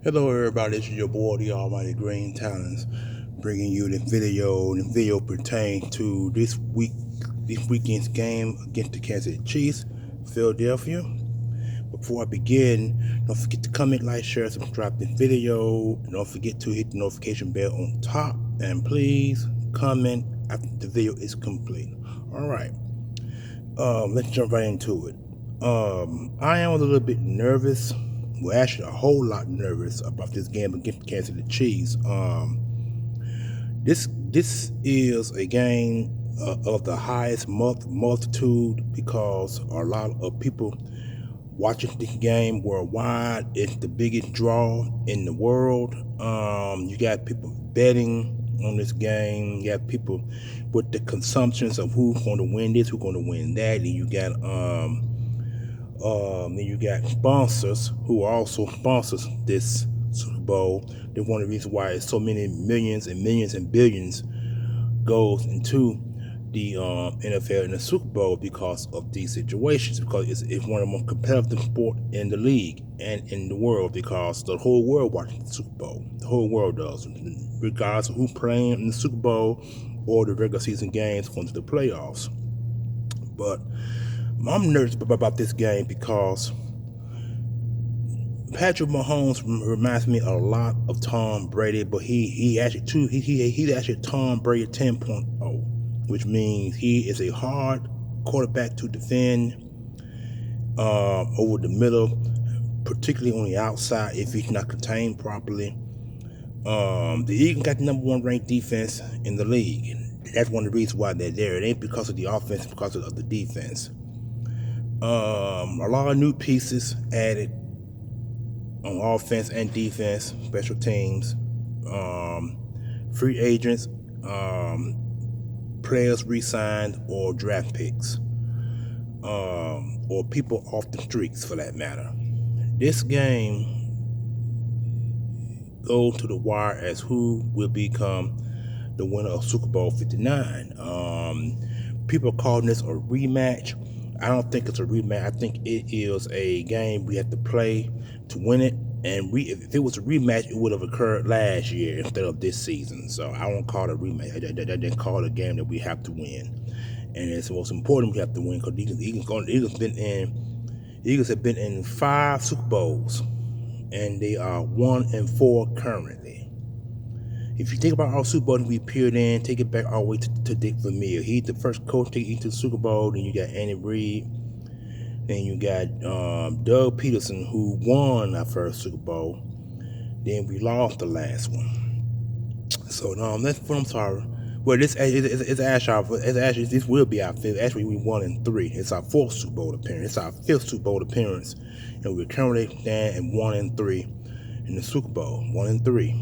Hello everybody, this is your boy, the Almighty Green Talents, bringing you the video. The video pertains to this weekend's game against the Kansas City Chiefs, Philadelphia. Before I begin, don't forget to comment, like, share, subscribe to the video. Don't forget to hit the notification bell on top, and please comment after the video is complete. Alright, let's jump right into it. I am a little bit nervous. Well, actually, a whole lot nervous about this game against the Kansas City Chiefs. This is a game of the highest multitude because a lot of people watching this game worldwide. It's the biggest draw in the world. You got people betting on this game. You got people with the consumptions of who's going to win this, who's going to win that, and you got sponsors who are also sponsors this Super Bowl. They're one of the reasons why so many millions and millions and billions goes into the NFL and the Super Bowl because of these situations, because it's one of the most competitive sport in the league and in the world, because the whole world watches the Super Bowl. The whole world does, regardless of who playing in the Super Bowl or the regular season games going to the playoffs. But I'm nervous about this game because Patrick Mahomes reminds me a lot of Tom Brady, but he's actually Tom Brady 10.0, which means he is a hard quarterback to defend over the middle, particularly on the outside if he's not contained properly. The Eagles got the #1 ranked defense in the league. That's one of the reasons why they're there. It ain't because of the offense, it's because of the defense. A lot of new pieces added on offense and defense, special teams, free agents, players re-signed, or draft picks, or people off the streets for that matter. This game goes to the wire as who will become the winner of Super Bowl 59. People are calling this a rematch. I don't think it's a rematch. I think it is a game we have to play to win it. And if it was a rematch, it would have occurred last year instead of this season. So I won't call it a rematch. I didn't call it a game that we have to win. And it's most important we have to win because the Eagles have been in 5 Super Bowls, and they are 1-4 currently. If you think about our Super Bowl we appeared in, take it back all the way to Dick Vermeil. He's the first coach to get to the Super Bowl. Then you got Andy Reid. Then you got Doug Peterson, who won our first Super Bowl. Then we lost the last one. So that's what I'm sorry. Well, this will be our 5th. Actually, we 1-3. It's our 4th Super Bowl appearance. It's our 5th Super Bowl appearance, and we're currently stand at 1-3 in the Super Bowl. 1-3.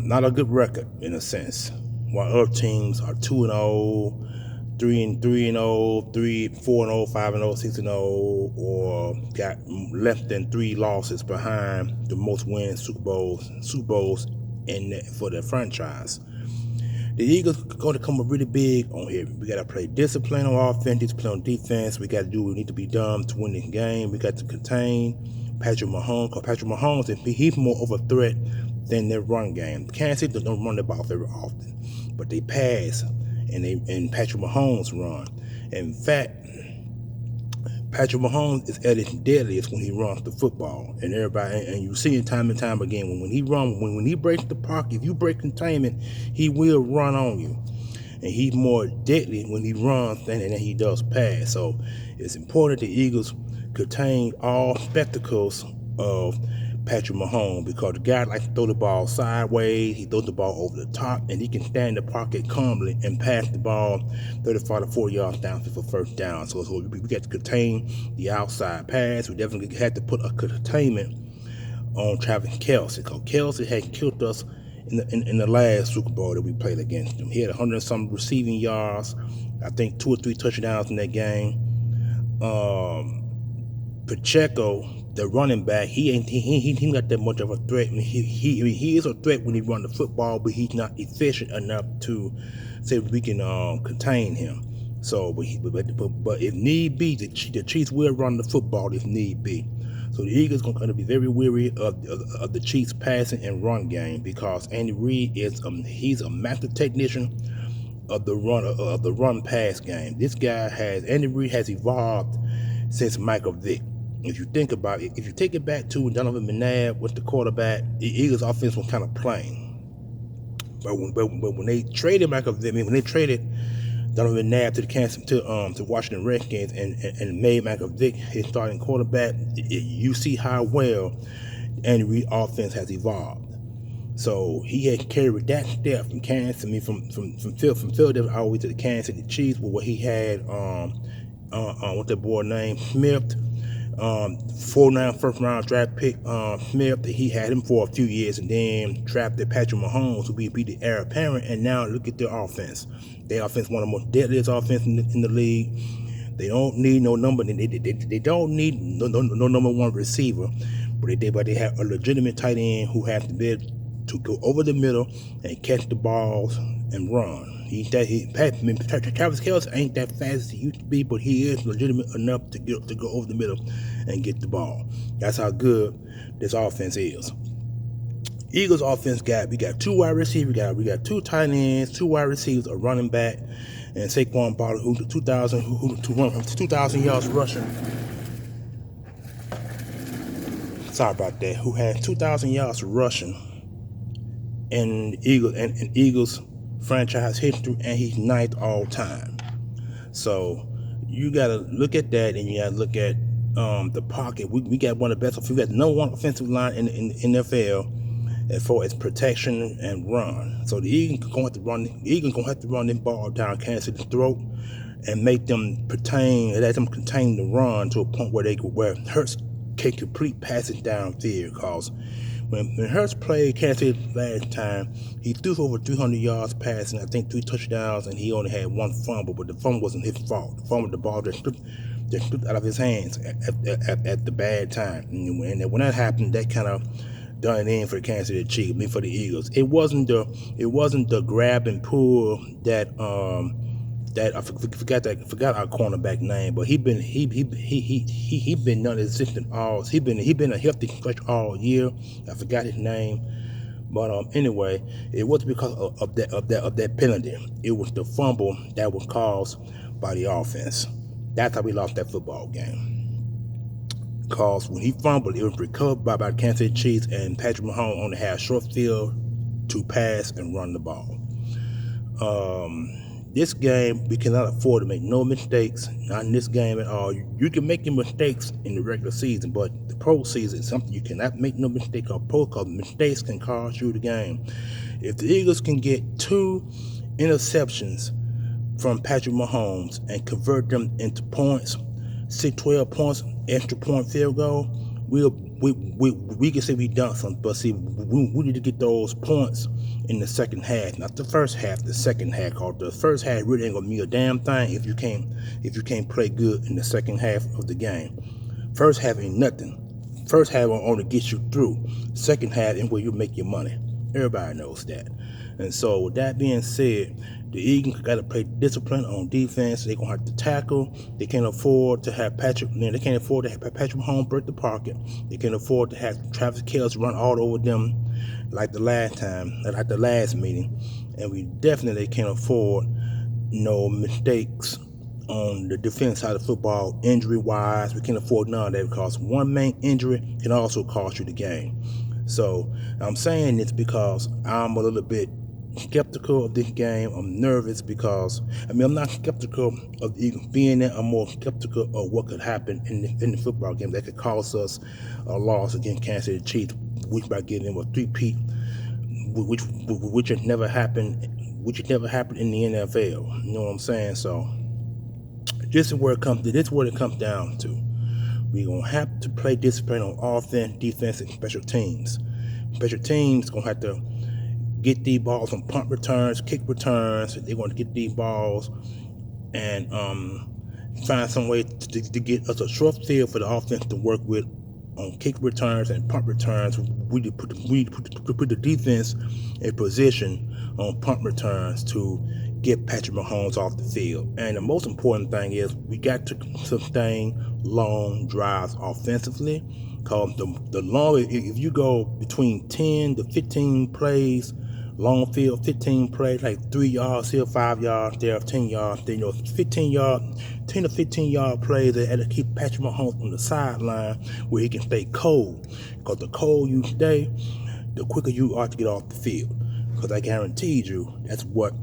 Not a good record in a sense. While other teams are 2-0, 3-0, 4-0, 5-0, 6-0, or got less than 3 losses behind the most winning Super Bowls for their franchise. The Eagles are going to come up really big on here. We got to play discipline on offense, discipline on defense. We got to do what we need to be done to win this game. We got to contain Patrick Mahomes, because Patrick Mahomes, he's more of a threat than their run game. Kansas City don't run the ball very often, but they pass, and Patrick Mahomes run. In fact, Patrick Mahomes is at his deadliest when he runs the football, and you see it time and time again. When he breaks the pocket, if you break containment, he will run on you, and he's more deadly when he runs than he does pass. So it's important the Eagles contain all spectacles of Patrick Mahomes, because the guy likes to throw the ball sideways. He throws the ball over the top, and he can stand in the pocket calmly and pass the ball 35 to 40 yards down for first down. So we got to contain the outside pass. We definitely had to put a containment on Travis Kelce, because Kelce had killed us in the last Super Bowl that we played against him. He had 100-some receiving yards, I think 2 or 3 touchdowns in that game. Pacheco, the running back, he not that much of a threat. He is a threat when he run the football, but he's not efficient enough to say we can contain him. So, but if need be, the Chiefs will run the football if need be. So the Eagles going to be very weary of the Chiefs passing and run game, because Andy Reid is he's a master technician of the run pass game. Andy Reid has evolved since Michael Vick. If you think about it, if you take it back to when Donovan McNabb was the quarterback, the Eagles offense was kind of plain. But when they traded Michael Vick, when they traded Donovan McNabb to Washington Redskins and made Michael Vick his starting quarterback, you see how well Andy Reid offense has evolved. So he had carried that step from Philadelphia all the way to the Kansas City Chiefs, with what he had what's that boy named Smith, 49 first round draft pick Smith. He had him for a few years, and then drafted Patrick Mahomes, who be the heir apparent. And now look at their offense. Their offense, one of the most deadliest offense in the league. They don't need no number. They don't need no number one receiver, but they have a legitimate tight end who has to be able to go over the middle and catch the balls and run. Travis Kelce ain't that fast as he used to be, but he is legitimate enough to go over the middle and get the ball. That's how good this offense is. Eagles offense we got 2 wide receivers, we got 2 tight ends, 2 wide receivers, a running back, and Saquon Barkley, who 2,000 yards rushing. Sorry about that. Who had 2,000 yards rushing in Eagles franchise history, and he's 9th all time. So you gotta look at that, and you gotta look at the pocket. We got one of the best. We got no one offensive line in the NFL as far as protection and run. So the Eagles gonna have to run this ball down Kansas City's throat and let them contain the run to a point where Hurts can complete passes downfield. Because when Hurts played Kansas City last time, he threw for over 300 yards passing, I think 3 touchdowns, and he only had 1 fumble, but the fumble wasn't his fault. The fumble, the ball just slipped out of his hands at the bad time. And when that happened, that kind of done it in for the Kansas City Chiefs, for the Eagles. It wasn't the grab and pull that I forgot our cornerback name, but he been non-existent all. He been a healthy stretch all year. I forgot his name, but anyway, it wasn't because of that penalty. It was the fumble that was caused by the offense. That's how we lost that football game. Because when he fumbled, it was recovered by the Kansas City Chiefs, and Patrick Mahomes only had a short field to pass and run the ball. This game, we cannot afford to make no mistakes. Not in this game at all. You can make your mistakes in the regular season, but the postseason is something you cannot make no mistake of, because mistakes can cost you the game. If the Eagles can get 2 interceptions from Patrick Mahomes and convert them into points, 12 points, extra point field goal, we can say we done something. But see, we need to get those points in the second half, not the first half. The second half, called the first half really ain't gonna mean a damn thing if you can't play good in the second half of the game. First half ain't nothing. First half will only get you through. Second half is where you make your money. Everybody knows that. And so with that being said, the Eagles got to play discipline on defense. They're going to have to tackle. They can't afford to have Patrick Mahomes break the pocket. They can't afford to have Travis Kelce run all over them like the last meeting. And we definitely can't afford no mistakes on the defense side of football, injury-wise. We can't afford none of that, because one main injury can also cost you the game. So I'm saying this because I'm a little bit skeptical of this game. I'm nervous because, I'm not skeptical of the Eagles being there. I'm more skeptical of what could happen in the football game that could cause us a loss against Kansas City Chiefs, which by getting them a 3-peat, which has never happened in the NFL. You know what I'm saying? So this is where it comes down to. We're going to have to play discipline on offense, defense, and special teams. Special teams going to have to get these balls on punt returns, kick returns. They're going to get these balls and find some way to get us a short field for the offense to work with on kick returns and punt returns. We need to put the defense in position on punt returns to get Patrick Mahomes off the field. And the most important thing is we got to sustain long drives offensively, because the longer, if you go between 10 to 15 plays, long field, 15 plays, like 3 yards here, 5 yards there, 10 yards, then 10 to 15 yard plays that to keep Patrick Mahomes on the sideline where he can stay cold. Because the cold you stay, the quicker you are to get off the field. Because I guarantee you, that's what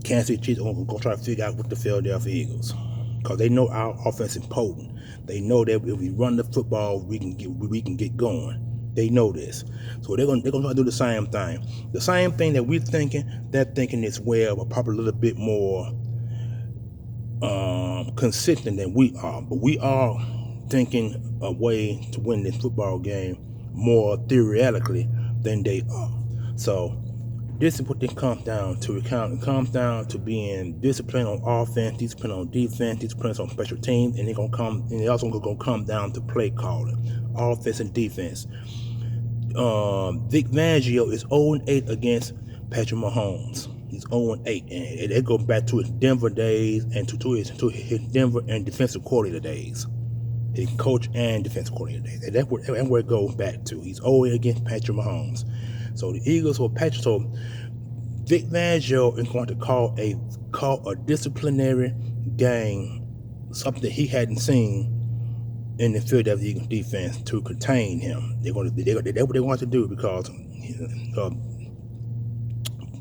Kansas City Chiefs are going to try to figure out with the Philadelphia Eagles. Because they know our offense is potent. They know that if we run the football, we can get going. They know this. So they're gonna try to do the same thing. The same thing that we're thinking, they're thinking as well, but probably a little bit more consistent than we are. But we are thinking a way to win this football game more theoretically than they are. So this is what it comes down to. It comes down to being disciplined on offense, disciplined on defense, disciplined on special teams, and it's also gonna come down to play calling, offense and defense. Vic Fangio is 0-8 against Patrick Mahomes. He's 0-8, and it goes back to his Denver days and to his Denver and defensive coordinator days. His coach and defensive coordinator days. And that's where it goes back to. He's 0-8 against Patrick Mahomes. So the Eagles will Patrick. So Vic Fangio is going to call a disciplinary game, something he hadn't seen in the Philadelphia Eagles defense to contain him. That's what they want to do, because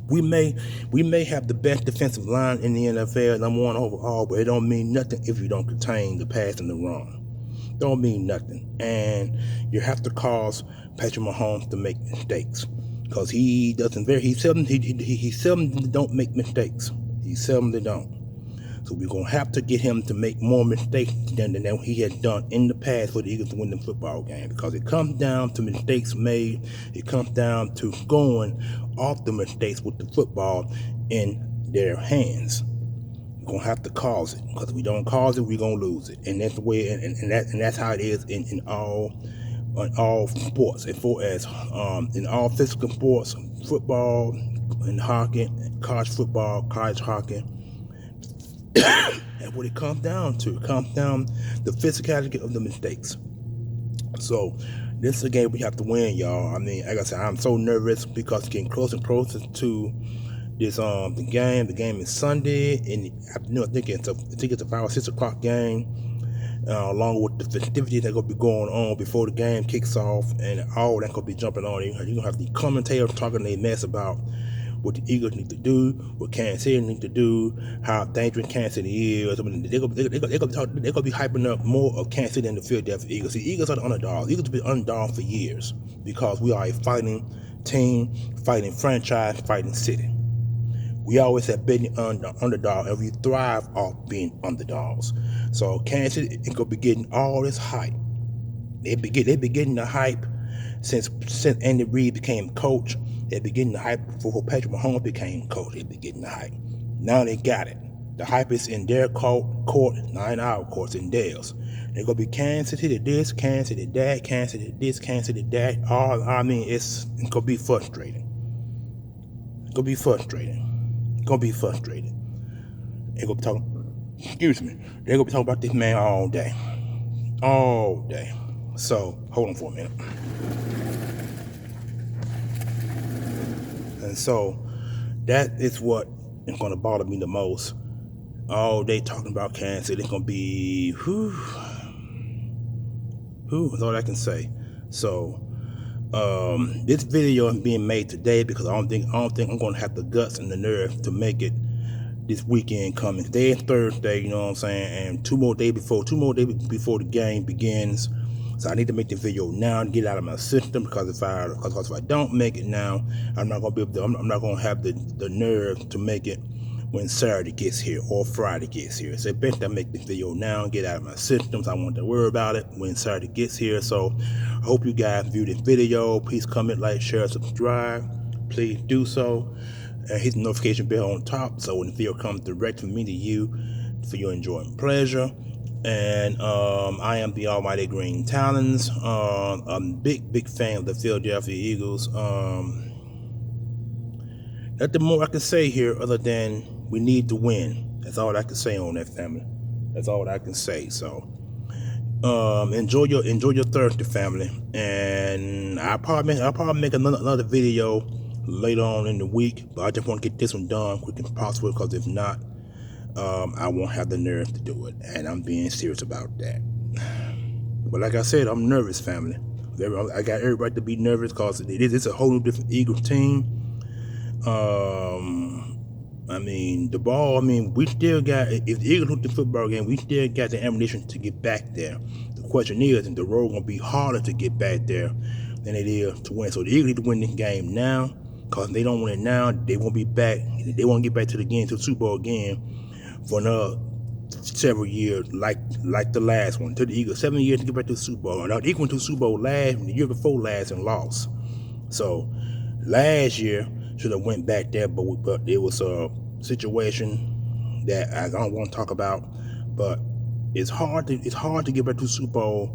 we may have the best defensive line in the NFL, number one overall, but it don't mean nothing if you don't contain the pass and the run. Don't mean nothing, and you have to cause Patrick Mahomes to make mistakes, because he seldom don't make mistakes. He seldom don't. So we're going to have to get him to make more mistakes than he had done in the past for the Eagles to win the football game, because it comes down to mistakes made. It comes down to going off the mistakes with the football in their hands. We're going to have to cause it, because if we don't cause it, we're going to lose it. And that's the way, and that's how it is in all sports, as far as in all physical sports, football and hockey, college football, college hockey. And what it comes down to, the physicality of the mistakes. So this is a game we have to win, y'all. I mean, like I said, I'm so nervous because it's getting closer and closer to this the game. The game is Sunday in the afternoon. I think it's a 5 or 6 o'clock game. Along with the festivities that are going to be going on before the game kicks off, and all that going to be jumping on. You're going to have the commentators talking their mess about what the Eagles need to do, what Kansas City need to do, how dangerous Kansas City is. I mean, they're going to be hyping up more of Kansas City than the Philadelphia Eagles. The Eagles are the underdogs. The Eagles have been underdogs for years, because we are a fighting team, fighting franchise, fighting city. We always have been underdog, and we thrive off being underdogs. So Kansas City is going to be getting all this hype. They've been getting the hype since Andy Reid became coach. They've been getting the hype before Patrick Mahomes became coach. They've been getting the hype. Now they got it. The hype is in their court, not in our courts, in theirs. They're going to be Kansas City this, Kansas City that, Kansas City this, Kansas City that. It's going to be frustrating. It's going to be frustrating. It's going to be frustrating. They're going to be talking, they're going to be talking about this man all day. All day. So, hold on for a minute. And so, that is what is going to bother me the most. All day talking about Kansas City. It's going to be, that's all I can say. So, this video is being made today because I don't think I'm going to have the guts and the nerve to make it this weekend coming. Today is Thursday, you know what I'm saying, and two more days before the game begins. So I need to make the video now to get it out of my system, because if I don't make it now, I'm not going to have the nerve to make it when Saturday gets here or Friday gets here. So it's best I make the video now and get it out of my system, so I won't have to worry about it when Saturday gets here. So I hope you guys view this video. Please comment, like, share, subscribe. Please do so. And hit the notification bell on top, so when the video comes direct from me to you for your enjoyment pleasure. And I am the Almighty Green Talons. I'm a big fan of the Philadelphia Eagles. Nothing more I can say here other than We need to win. That's all I can say on that, family. That's all I can say. So enjoy your Thursday, family, and I'll probably make another video later on in the week, but I just want to get this one done quick as possible, because if not, I won't have the nerve to do it, and I'm being serious about that. But like I said, I'm nervous, family. I got every right to be nervous, because it's a whole new different Eagles team. I mean, the ball, we still got, if the Eagles lose the football game, we still got the ammunition to get back there. The question is the road going to be harder to get back there than it is to win. So the Eagles need to win this game now, because if they don't win it now, they won't be back. They won't get back to the Super Bowl again for another several years, like the last one. It took the Eagles 7 years to get back to the Super Bowl. Now, the Eagles went to the Super Bowl the year before last and lost. So last year should have went back there, but it was a situation that I don't want to talk about. But it's hard to get back to the Super Bowl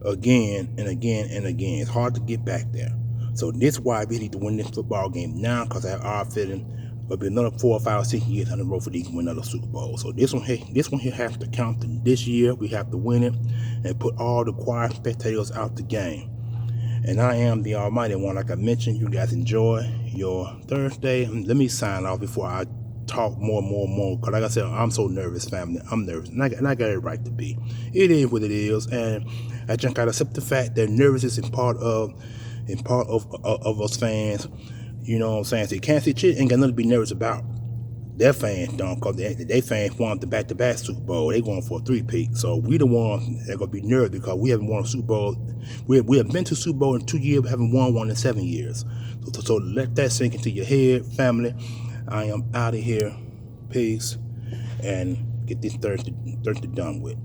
again and again and again. It's hard to get back there. So this is why we need to win this football game now, because I have our feeling it'll be another 4 or 5 or 6 years on the road for these to win another Super Bowl. So this one here has to count this year. We have to win it and put all the quiet spectators out the game. And I am the Almighty One. Like I mentioned, you guys enjoy your Thursday. Let me sign off before I talk more. Because like I said, I'm so nervous, family. I'm nervous. And I got it right to be. It is what it is. And I just got to accept the fact that nervousness is part of us fans. You know what I'm saying? So Kansas City Chiefs ain't got nothing to be nervous about. Their fans don't, because they fans want the back-to-back Super Bowl. They going for a 3-peat. So we the ones that going to be nervous, because we haven't won a Super Bowl. We have been to Super Bowl in 2 years, but haven't won one in 7 years. So let that sink into your head, family. I am out of here. Peace. And get this Thursday done with.